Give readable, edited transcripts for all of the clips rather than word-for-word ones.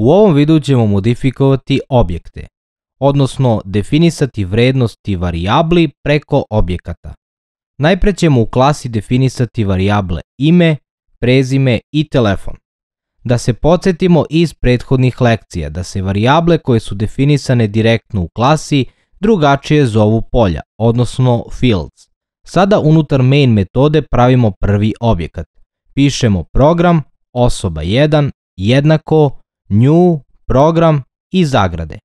U ovom videu ćemo modifikovati objekte, odnosno definisati vrednosti varijabli preko objekata. Najpre ćemo u klasi definisati varijable ime, prezime i telefon. Da se podsjetimo iz prethodnih lekcija da se varijable koje su definisane direktno u klasi drugačije zovu polja, odnosno fields. Sada unutar main metode pravimo prvi objekat. Pišemo program, osoba 1, jednako, new, program i zagrade.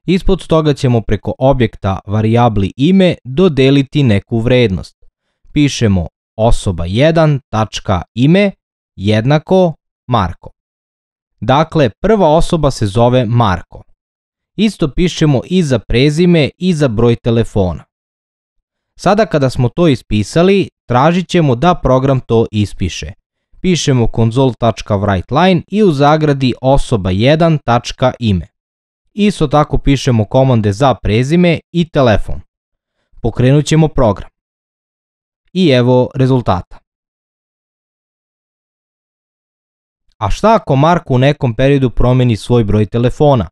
Ispod toga ćemo preko objekta varijabli ime dodeliti neku vrednost. Pišemo osoba 1.ime jednako Marko. Dakle, prva osoba se zove Marko. Isto pišemo i za prezime i za broj telefona. Sada kada smo to ispisali, tražit ćemo da program to ispiše. Pišemo console.writeLine i u zagradi osoba 1.ime. Isto tako pišemo komande za prezime i telefon. Pokrenut ćemo program. I evo rezultata. A šta ako Marko u nekom periodu promeni svoj broj telefona?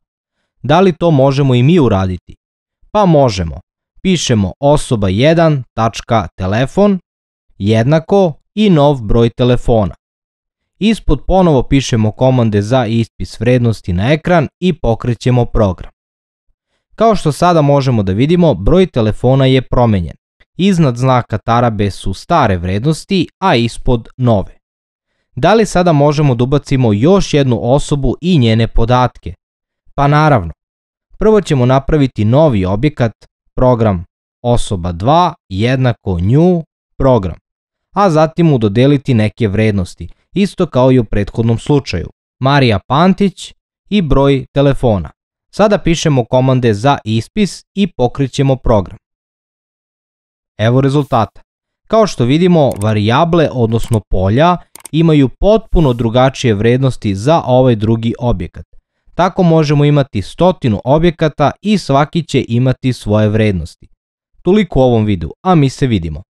Da li to možemo i mi uraditi? Pa možemo. Pišemo osoba 1.telefon jednako i nov broj telefona. Ispod ponovo pišemo komande za ispis vrednosti na ekran i pokrećemo program. Kao što sada možemo da vidimo, broj telefona je promenjen. Iznad znaka tarabe su stare vrednosti, a ispod nove. Da li sada možemo da ubacimo još jednu osobu i njene podatke? Pa naravno. Prvo ćemo napraviti novi objekat, program osoba 2 jednako new program, a zatim mu dodeliti neke vrednosti, isto kao i u prethodnom slučaju, Marija Pantić i broj telefona. Sada pišemo komande za ispis i pokrećemo program. Evo rezultata. Kao što vidimo, varijable, odnosno polja, imaju potpuno drugačije vrednosti za ovaj drugi objekat. Tako možemo imati 100 objekata i svaki će imati svoje vrednosti. Toliko u ovom videu, a mi se vidimo.